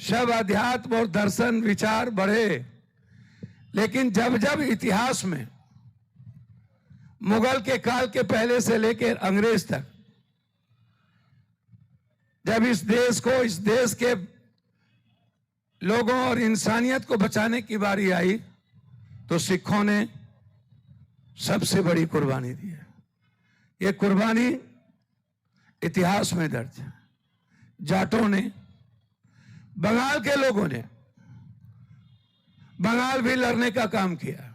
सब अध्यात्म और दर्शन विचार बढ़े, लेकिन जब जब इतिहास में मुगल के काल के पहले से लेकर अंग्रेज तक जब इस देश के लोगों और इंसानियत को बचाने की बारी आई तो सिखों ने सबसे बड़ी कुर्बानी दी है। ये कुर्बानी इतिहास में दर्ज है। जाटों ने, बंगाल के लोगों ने, बंगाल भी लड़ने का काम किया,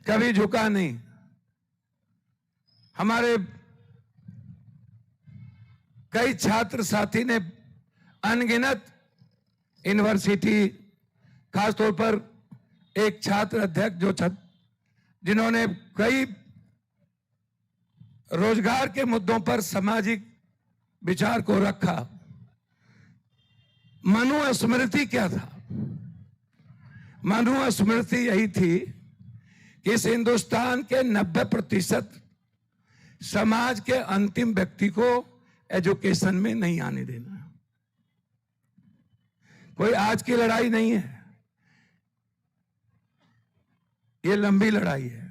कभी झुका नहीं। हमारे कई छात्र साथी ने अनगिनत यूनिवर्सिटी, खासतौर पर एक छात्र अध्यक्ष जिन्होंने कई रोजगार के मुद्दों पर सामाजिक विचार को रखा। मनुस्मृति क्या था? मनुस्मृति यही थी कि इस हिंदुस्तान के 90% समाज के अंतिम व्यक्ति को एजुकेशन में नहीं आने देना। कोई आज की लड़ाई नहीं है, ये लंबी लड़ाई है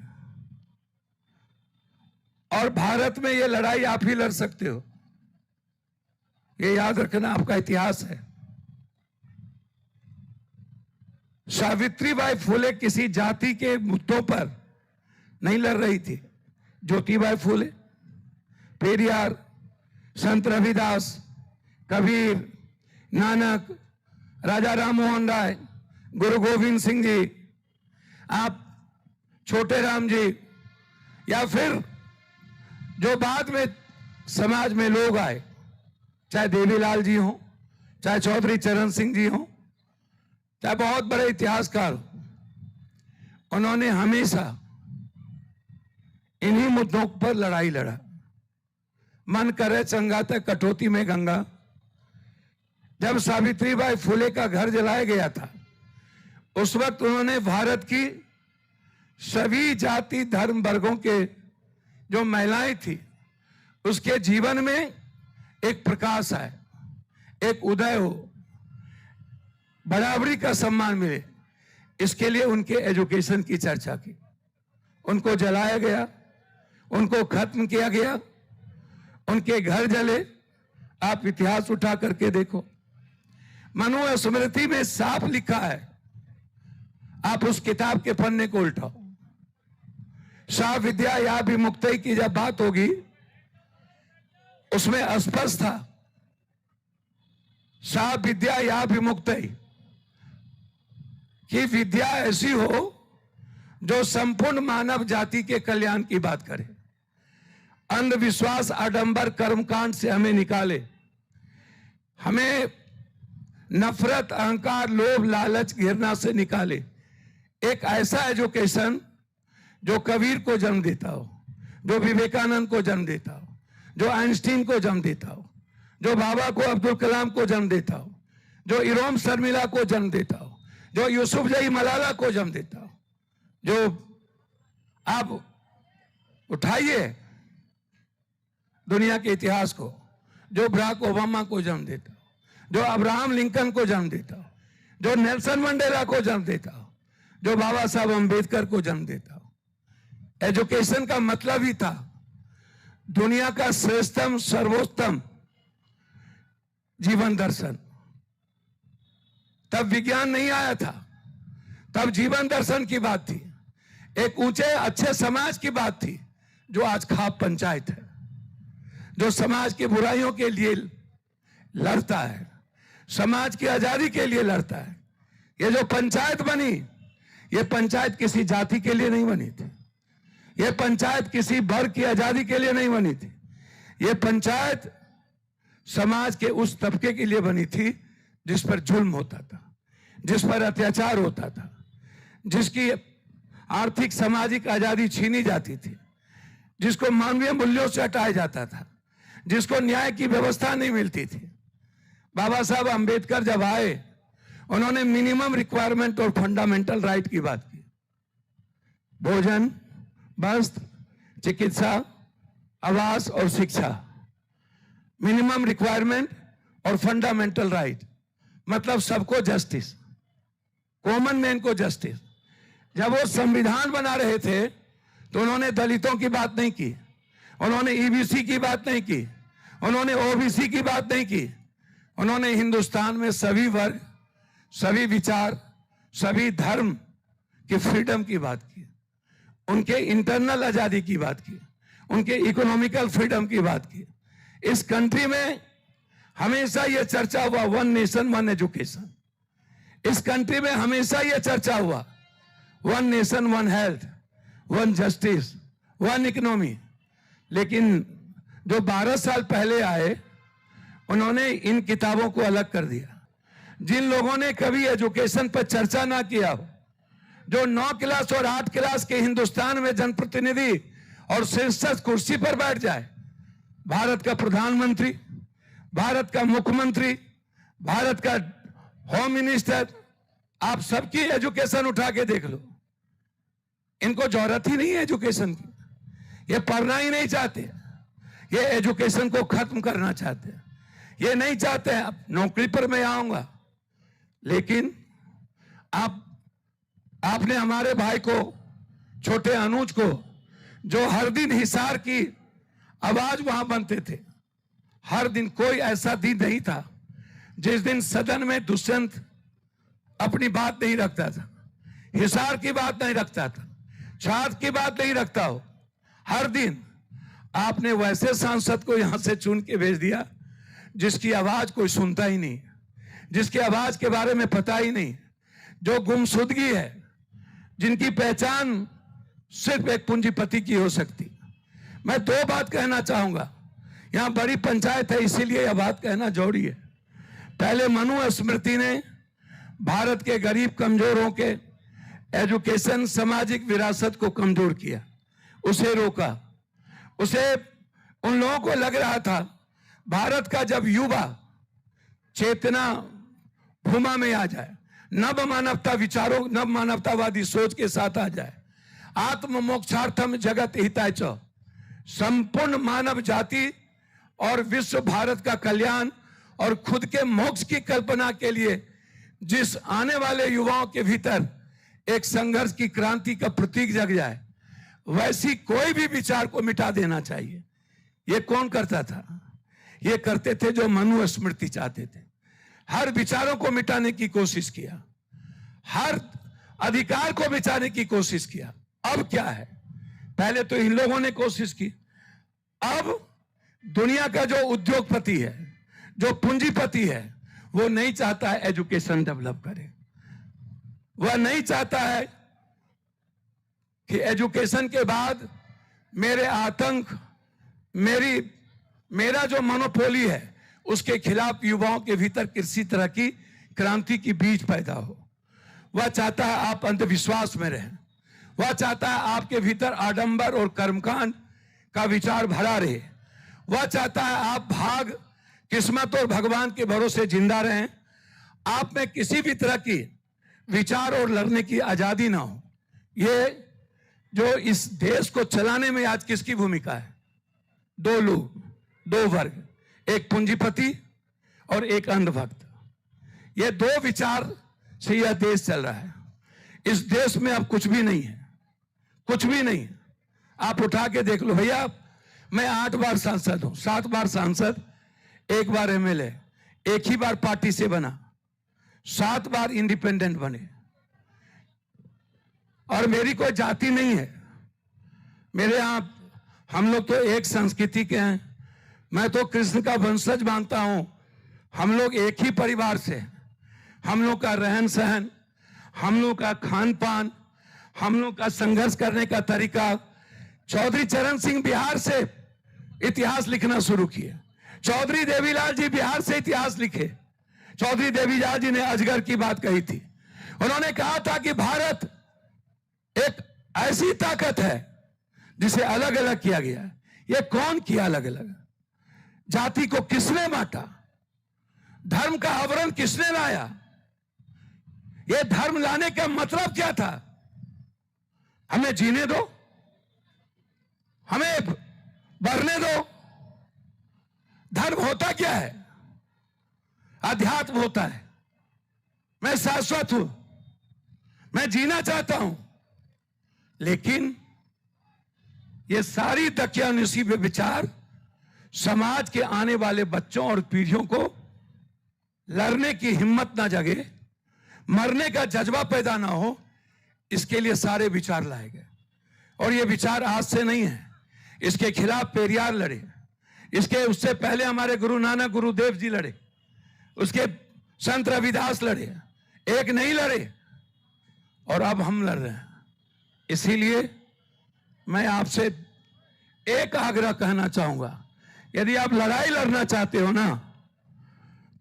और भारत में ये लड़ाई आप ही लड़ सकते हो। ये याद रखना, आपका इतिहास है। सावित्रीबाई फुले किसी जाति के मुद्दों पर नहीं लड़ रही थी। ज्योतिबाई फुले, पेरियार, संत रविदास, कबीर, नानक, राजा राम मोहन राय, गुरु गोविंद सिंह जी, आप छोटे राम जी, या फिर जो बाद में समाज में लोग आए, चाहे देवीलाल जी हो, चाहे चौधरी चरण सिंह जी हो, चाहे बहुत बड़े इतिहासकार, उन्होंने हमेशा इन्हीं मुद्दों पर लड़ाई लड़ा। मन करे चंगा तक कटौती में गंगा। जब सावित्रीबाई फुले का घर जलाया गया था, उस वक्त उन्होंने भारत की सभी जाति धर्म वर्गों के जो महिलाएं थी, उसके जीवन में एक प्रकाश आए, एक उदय हो, बराबरी का सम्मान मिले। इसके लिए उनके एजुकेशन की चर्चा की। उनको जलाया गया, उनको खत्म किया गया, उनके घर जले। आप इतिहास उठा करके देखो, मनुस्मृति में साफ लिखा है। आप उस किताब के पन्ने को उल्टाओ, सा विद्या या विमुक्ति की जब बात होगी, उसमें स्पष्ट था, सा विद्या या विमुक्ति, कि विद्या ऐसी हो जो संपूर्ण मानव जाति के कल्याण की बात करे, अंधविश्वास, आडंबर, कर्मकांड से हमें निकाले, हमें नफरत, अहंकार, लोभ, लालच, घृणा से निकाले। एक ऐसा एजुकेशन जो कबीर को जन्म देता हो, जो विवेकानंद को जन्म देता हो, जो आइंस्टीन को जन्म देता हो, जो बाबा को, अब्दुल कलाम को जन्म देता हो, जो इरोम शर्मिला को जन्म देता हो, जो यूसुफ जई मलाला को जन्म देता हो, जो आप उठाइए दुनिया के इतिहास को, जो बराक ओबामा को जन्म देता हो, जो अब्राहम लिंकन को जन्म देता हो, जो नेल्सन मंडेला को जन्म देता हो, जो बाबा साहब अंबेडकर को जन्म देता हो। एजुकेशन का मतलब ही था दुनिया का श्रेष्ठतम, सर्वोत्तम जीवन दर्शन। तब विज्ञान नहीं आया था, तब जीवन दर्शन की बात थी, एक ऊंचे अच्छे समाज की बात थी, जो आज खाप पंचायत है, जो समाज की बुराइयों के लिए लड़ता है, समाज की आजादी के लिए लड़ता है। ये जो पंचायत बनी, ये पंचायत किसी जाति के लिए नहीं बनी थी, ये पंचायत किसी वर्ग की आजादी के लिए नहीं बनी थी, ये पंचायत समाज के उस तबके के लिए बनी थी जिस पर जुल्म होता था, जिस पर अत्याचार होता था, जिसकी आर्थिक सामाजिक आजादी छीनी जाती थी, जिसको मानवीय मूल्यों से हटाया जाता था, जिसको न्याय की व्यवस्था नहीं मिलती थी। बाबा साहब अंबेडकर जब आए, उन्होंने मिनिमम रिक्वायरमेंट और फंडामेंटल राइट की बात की। भोजन, वस्त्र, चिकित्सा, आवास और शिक्षा, मिनिमम रिक्वायरमेंट और फंडामेंटल राइट। मतलब सबको जस्टिस, कॉमन मैन को जस्टिस। जब वो संविधान बना रहे थे तो उन्होंने दलितों की बात नहीं की, उन्होंने ईबीसी की बात नहीं की, उन्होंने ओबीसी की बात नहीं की। उन्होंने हिंदुस्तान में सभी वर्ग, सभी विचार, सभी धर्म की फ्रीडम की बात की, उनके इंटरनल आजादी की बात की, उनके इकोनॉमिकल फ्रीडम की बात की। इस कंट्री में हमेशा यह चर्चा हुआ वन नेशन वन एजुकेशन। इस कंट्री में हमेशा यह चर्चा हुआ one nation one health, one justice, one economy. लेकिन जो 12 साल पहले आए उन्होंने इन किताबों को अलग कर दिया। जिन लोगों ने कभी एजुकेशन पर चर्चा ना किया हो, जो 9 क्लास और 8 क्लास के हिंदुस्तान में जनप्रतिनिधि और शीर्षस्थ कुर्सी पर बैठ जाए, भारत का प्रधानमंत्री, भारत का मुख्यमंत्री, भारत का होम मिनिस्टर, आप सबकी एजुकेशन उठा के देख लो, इनको जरूरत ही नहीं है एजुकेशन की। ये पढ़ना ही नहीं चाहते, ये एजुकेशन को खत्म करना चाहते हैं। ये नहीं चाहते हैं अब नौकरी पर मैं आऊंगा। लेकिन आपने हमारे भाई को, छोटे अनुज को, जो हर दिन हिसार की आवाज वहां बनते थे, हर दिन कोई ऐसा दिन नहीं था जिस दिन सदन में दुष्यंत अपनी बात नहीं रखता था, हिसार की बात नहीं रखता था, छात्र की बात नहीं रखता हो। हर दिन आपने वैसे सांसद को यहां से चुन के भेज दिया जिसकी आवाज कोई सुनता ही नहीं, जिसकी आवाज के बारे में पता ही नहीं, जो गुमशुदगी है, जिनकी पहचान सिर्फ एक पूंजीपति की हो सकती। मैं 2 बात कहना चाहूंगा, यहां बड़ी पंचायत है इसीलिए यह बात कहना जरूरी है। पहले मनु स्मृति ने भारत के गरीब कमजोरों के एजुकेशन, सामाजिक विरासत को कमजोर किया, उसे रोका। उसे उन लोगों को लग रहा था भारत का जब युवा चेतना भूमा में आ जाए, नव मानवता विचारों, नव मानवतावादी सोच के साथ आ जाए, आत्म मोक्षार्थम जगत हिताय च, संपूर्ण मानव जाति और विश्व भारत का कल्याण और खुद के मोक्ष की कल्पना के लिए जिस आने वाले युवाओं के भीतर एक संघर्ष की क्रांति का प्रतीक जग जाए, वैसी कोई भी विचार को मिटा देना चाहिए। ये कौन करता था? ये करते थे जो मनु स्मृति चाहते थे। हर विचारों को मिटाने की कोशिश किया, हर अधिकार को मिटाने की कोशिश किया। अब क्या है? पहले तो इन लोगों ने कोशिश की, अब दुनिया का जो उद्योगपति है, जो पूंजीपति है, वो नहीं चाहता है एजुकेशन डेवलप करे। वह नहीं चाहता है कि एजुकेशन के बाद मेरे आतंक, मेरा जो मोनोपोली है, उसके खिलाफ युवाओं के भीतर किसी तरह की क्रांति की बीज पैदा हो। वह चाहता है आप अंधविश्वास में रहें, वह चाहता है आपके भीतर आडंबर और कर्मकांड का विचार भरा रहे, वह चाहता है आप भाग, किस्मत और भगवान के भरोसे जिंदा रहें, आप में किसी भी तरह की विचार और लड़ने की आजादी ना हो। ये जो इस देश को चलाने में आज किसकी भूमिका है? 2 लोग, 2 वर्ग, एक पूंजीपति और एक अंधभक्त। ये 2 विचार से यह देश चल रहा है। इस देश में अब कुछ भी नहीं है, कुछ भी नहीं। आप उठा के देख लो भैया, मैं 8 बार सांसद हूं, 7 बार सांसद, 1 बार एमएलए, 1 ही बार पार्टी से बना, 7 बार इंडिपेंडेंट बने। और मेरी कोई जाति नहीं है, मेरे यहां हम लोग तो एक संस्कृति के हैं। मैं तो कृष्ण का वंशज मानता हूं। हम लोग एक ही परिवार से, हम लोग का रहन सहन, हम लोग का खान पान, हम लोग का संघर्ष करने का तरीका। चौधरी चरण सिंह बिहार से इतिहास लिखना शुरू किए, चौधरी देवीलाल जी बिहार से इतिहास लिखे। चौधरी देवीलाल जी ने अजगर की बात कही थी। उन्होंने कहा था कि भारत एक ऐसी ताकत है जिसे अलग अलग किया गया है। ये कौन किया अलग अलग? जाति को किसने बांटा? धर्म का आवरण किसने लाया? ये धर्म लाने का मतलब क्या था? हमें जीने दो, हमें बढ़ने दो। धर्म होता क्या है? अध्यात्म होता है, मैं शाश्वत हूं, मैं जीना चाहता हूं, लेकिन ये सारी दकियानुसी पे विचार समाज के आने वाले बच्चों और पीढ़ियों को लड़ने की हिम्मत ना जगे, मरने का जज्बा पैदा ना हो, इसके लिए सारे विचार लाए गए। और ये विचार आज से नहीं है, इसके खिलाफ पेरियार लड़े, उससे पहले हमारे गुरु नानक गुरुदेव जी लड़े, उसके संत रविदास लड़े, एक नहीं लड़े, और अब हम लड़ रहे हैं। इसीलिए मैं आपसे एक आग्रह कहना चाहूंगा, यदि आप लड़ाई लड़ना चाहते हो ना,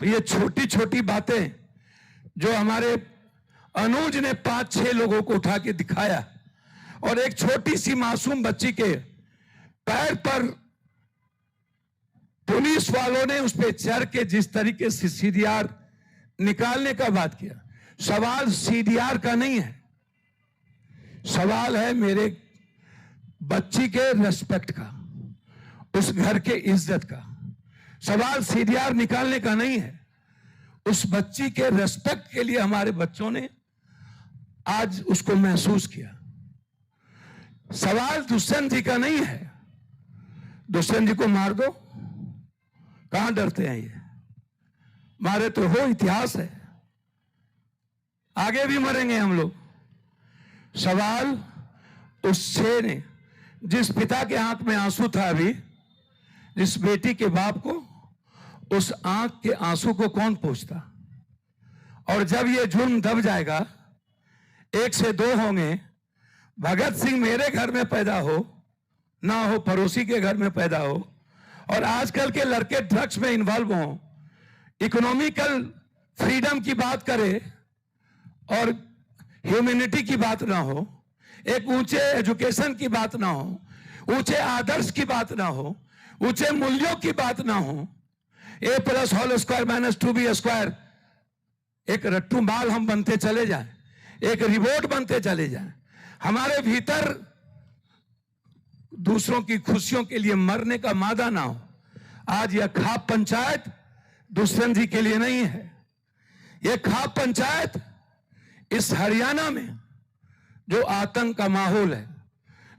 तो ये छोटी छोटी बातें जो हमारे अनुज ने 5-6 लोगों को उठा के दिखाया, और एक छोटी सी मासूम बच्ची के पैर पर पुलिस वालों ने उस पर चढ़ के जिस तरीके से सीडीआर निकालने का बात किया, सवाल सीडीआर का नहीं है, सवाल है मेरे बच्ची के रेस्पेक्ट का, उस घर के इज्जत का। सवाल सीडीआर निकालने का नहीं है, उस बच्ची के रेस्पेक्ट के लिए हमारे बच्चों ने आज उसको महसूस किया। सवाल दुष्यंत जी का नहीं है, दुष्यंत जी को मार दो, कहां डरते हैं ये, मारे तो हो, इतिहास है, आगे भी मरेंगे हम लोग। सवाल उस छे ने, जिस पिता के आंख में आंसू था अभी, जिस बेटी के बाप को, उस आंख के आंसू को कौन पूछता। और जब ये जुर्म दब जाएगा, 1 से 2 होंगे, भगत सिंह मेरे घर में पैदा हो ना हो, पड़ोसी के घर में पैदा हो, और आजकल के लड़के ड्रग्स में इन्वॉल्व हो, इकोनॉमिकल फ्रीडम की बात करे और ह्यूमैनिटी की बात ना हो, एक ऊंचे एजुकेशन की बात ना हो, ऊंचे आदर्श की बात ना हो, ऊंचे मूल्यों की बात ना हो, A+² - 2B², एक रट्टू माल हम बनते चले जाएं, एक रिवोट बनते चले जाएं, हमारे भीतर दूसरों की खुशियों के लिए मरने का मादा ना हो। आज यह खाप पंचायत दुष्यंत जी के लिए नहीं है, यह खाप पंचायत इस हरियाणा में जो आतंक का माहौल है,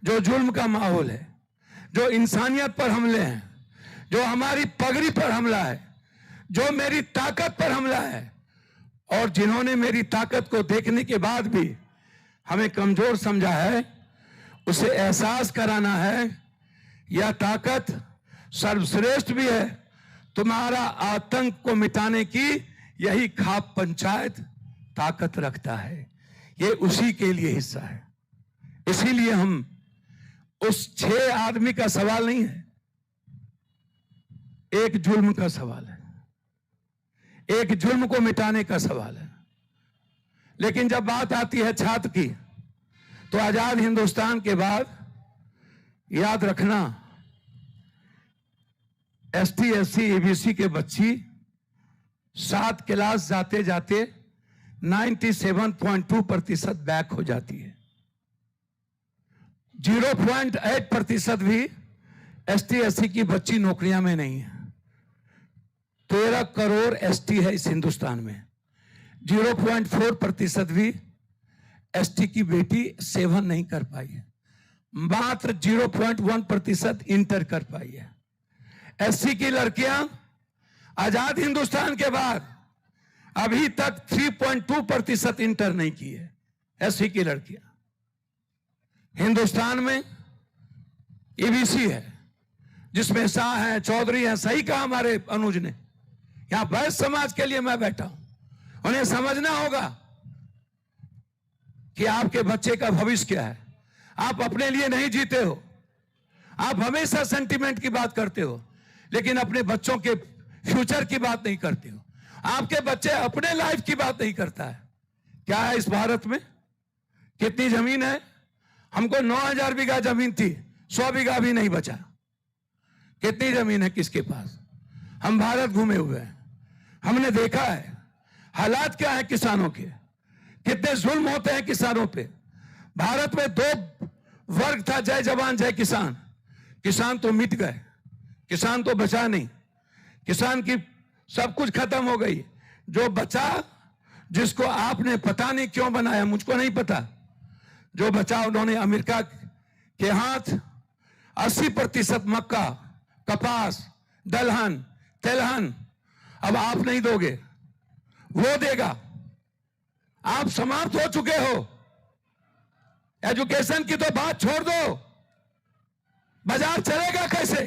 जो जुल्म का माहौल है, जो इंसानियत पर हमले हैं, जो हमारी पगड़ी पर हमला है, जो मेरी ताकत पर हमला है, और जिन्होंने मेरी ताकत को देखने के बाद भी हमें कमजोर समझा है, उसे एहसास कराना है यह ताकत सर्वश्रेष्ठ भी है। तुम्हारा आतंक को मिटाने की यही खाप पंचायत ताकत रखता है, ये उसी के लिए हिस्सा है। इसीलिए हम उस 6 आदमी का सवाल नहीं है, एक जुल्म का सवाल है, एक जुल्म को मिटाने का सवाल है। लेकिन जब बात आती है छात्र की, तो आजाद हिंदुस्तान के बाद याद रखना, ST SC ABC के बच्ची 7 क्लास जाते जाते 97.2% बैक हो जाती है। 0.8% भी ST SC की बच्ची नौकरियां में नहीं है। 13 करोड़ ST है इस हिंदुस्तान में, 0.4% भी ST की बेटी सेवन नहीं कर पाई है, मात्र 0.1% इंटर कर पाई है। SC की लड़कियां आजाद हिंदुस्तान के बाद अभी तक 3.2% इंटर नहीं की है। SC की लड़कियां हिंदुस्तान में EBC है, जिसमें शाह है, चौधरी है, सही कहा हमारे अनुज ने। यहां वैश्य समाज के लिए मैं बैठा हूं, उन्हें समझना होगा कि आपके बच्चे का भविष्य क्या है। आप अपने लिए नहीं जीते हो, आप हमेशा सेंटिमेंट की बात करते हो, लेकिन अपने बच्चों के फ्यूचर की बात नहीं करते हो। आपके बच्चे अपने लाइफ की बात नहीं करता है। क्या है इस भारत में, कितनी जमीन है? हमको 9000 बीघा जमीन थी, 100 बीघा भी नहीं बचा। कितनी जमीन है किसके पास? हम भारत घूमे हुए हैं, हमने देखा है हालात क्या है किसानों के, कितने जुल्म होते हैं किसानों पे। भारत में 2 वर्ग था, जय जवान जय किसान। किसान तो मिट गए, किसान तो बचा नहीं, किसान की सब कुछ खत्म हो गई। जो बचा, जिसको आपने पता नहीं क्यों बनाया, मुझको नहीं पता। जो बचा उन्होंने अमेरिका के हाथ 80% मक्का, कपास, दलहन, तेलहन अब आप नहीं दोगे, वो देगा। आप समाप्त हो चुके हो। एजुकेशन की तो बात छोड़ दो, बाजार चलेगा कैसे?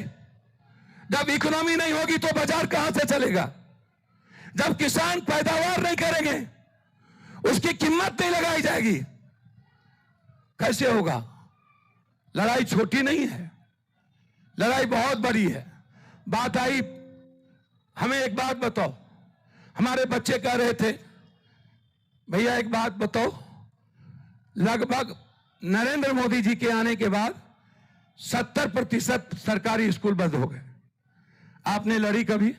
जब इकोनॉमी नहीं होगी तो बाजार कहां से चलेगा? जब किसान पैदावार नहीं करेंगे, उसकी कीमत नहीं लगाई जाएगी, कैसे होगा? लड़ाई छोटी नहीं है, लड़ाई बहुत बड़ी है। बात आई, हमें एक बात बताओ, हमारे बच्चे कह रहे थे भैया एक बात बताओ, लगभग नरेंद्र मोदी जी के आने के बाद 70% सरकारी स्कूल बंद हो गए। आपने लड़ी कभी?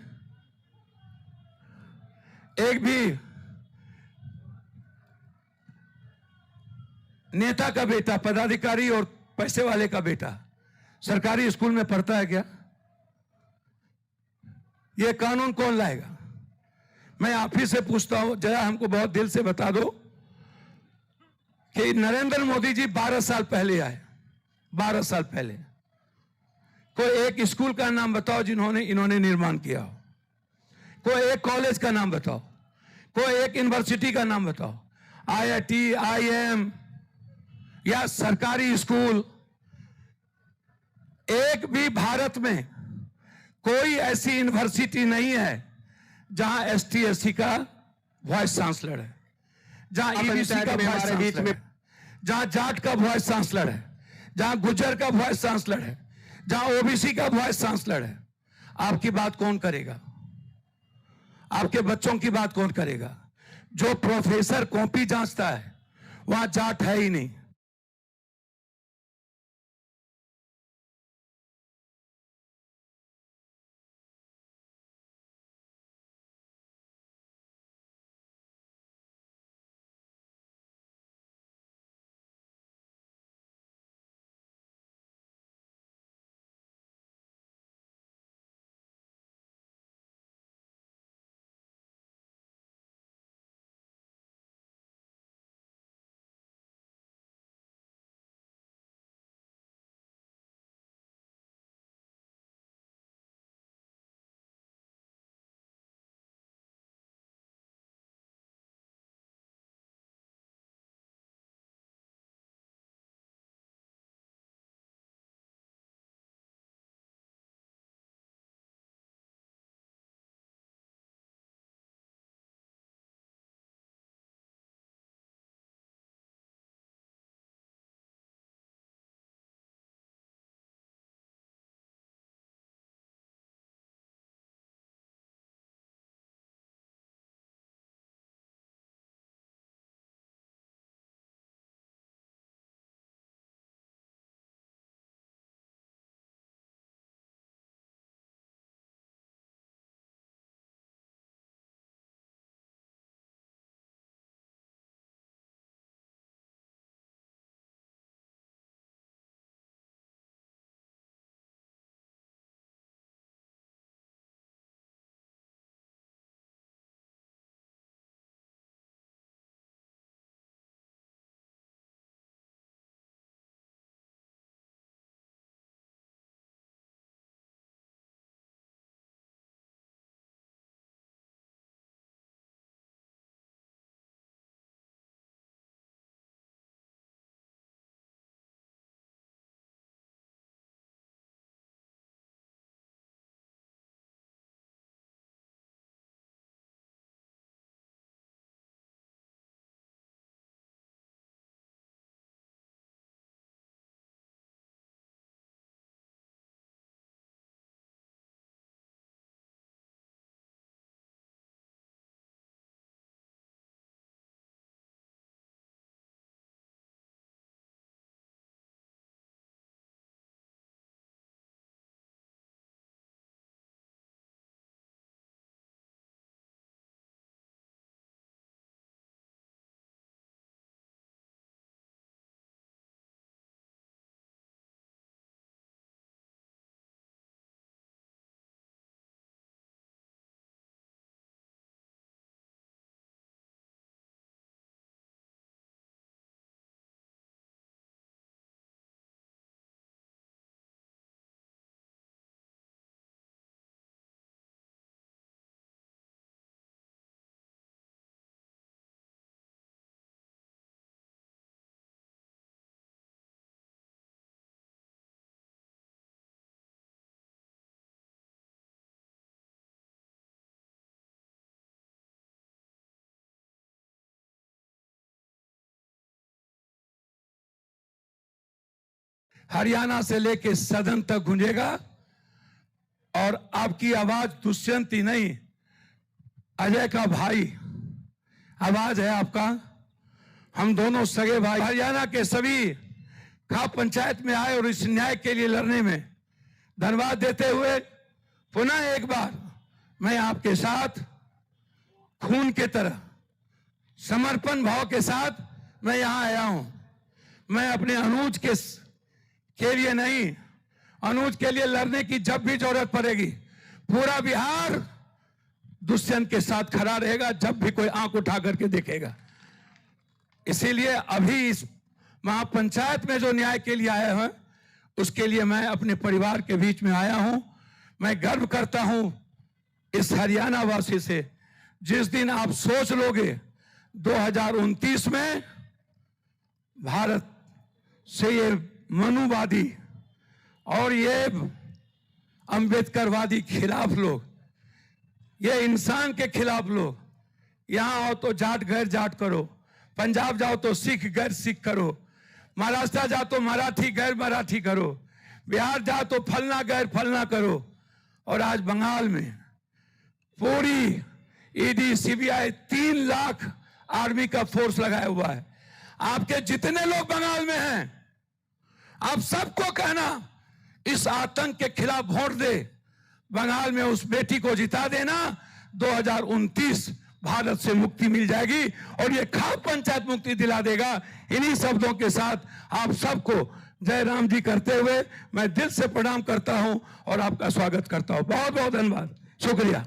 एक भी नेता का बेटा, पदाधिकारी और पैसे वाले का बेटा सरकारी स्कूल में पढ़ता है क्या? यह कानून कौन लाएगा? मैं आप ही से पूछता हूं, जरा हमको बहुत दिल से बता दो कि नरेंद्र मोदी जी 12 साल पहले आए, 12 साल पहले कोई एक स्कूल का नाम बताओ जिन्होंने इन्होंने निर्माण किया हो। कोई एक कॉलेज का नाम बताओ, कोई एक यूनिवर्सिटी का नाम बताओ, IIT, IIM या सरकारी स्कूल। एक भी भारत में कोई ऐसी यूनिवर्सिटी नहीं है जहां ST SC का वाइस चांसलर है, जहां EBC का वाइस चांसलर है, जहां जाट का वाइस चांसलर है, जहां गुज्जर का वाइस चांसलर है, जहां OBC का वाइस चांसलर है। आपकी बात कौन करेगा? आपके बच्चों की बात कौन करेगा? जो प्रोफेसर कॉपी जांचता है वहां जाट है ही नहीं। हरियाणा से लेके सदन तक गूंजेगा और आपकी आवाज दुष्यंत ही नहीं, अजय का भाई आवाज है आपका। हम दोनों सगे भाई हरियाणा के सभी खाप पंचायत में आए और इस न्याय के लिए लड़ने में धन्यवाद देते हुए पुनः एक बार मैं आपके साथ खून के तरह समर्पण भाव के साथ मैं यहां आया हूं। मैं अपने अनुज के लिए नहीं, अनुज के लिए लड़ने की जब भी जरूरत पड़ेगी पूरा बिहार दुष्यंत के साथ खड़ा रहेगा, जब भी कोई आंख उठा करके देखेगा। इसीलिए अभी इस महापंचायत में जो न्याय के लिए आए हैं उसके लिए मैं अपने परिवार के बीच में आया हूं। मैं गर्व करता हूं इस हरियाणा वासी से। जिस दिन आप सोच लोगे 2029 में भारत से ये मनुवादी और ये अंबेडकरवादी खिलाफ लोग, ये इंसान के खिलाफ लोग, यहां आओ तो जाट गैर जाट करो, पंजाब जाओ तो सिख गैर सिख करो, महाराष्ट्र जाओ तो मराठी गैर मराठी करो, बिहार जाओ तो फलना गैर फलना करो, और आज बंगाल में पूरी ईडी सीबीआई 3 लाख आर्मी का फोर्स लगाया हुआ है। आपके जितने लोग बंगाल में हैं, आप सबको कहना इस आतंक के खिलाफ वोट दे, बंगाल में उस बेटी को जिता देना। 2029 भारत से मुक्ति मिल जाएगी और ये खाप पंचायत मुक्ति दिला देगा। इन्हीं शब्दों के साथ आप सबको जय राम जी करते हुए मैं दिल से प्रणाम करता हूं और आपका स्वागत करता हूं। बहुत बहुत धन्यवाद, शुक्रिया।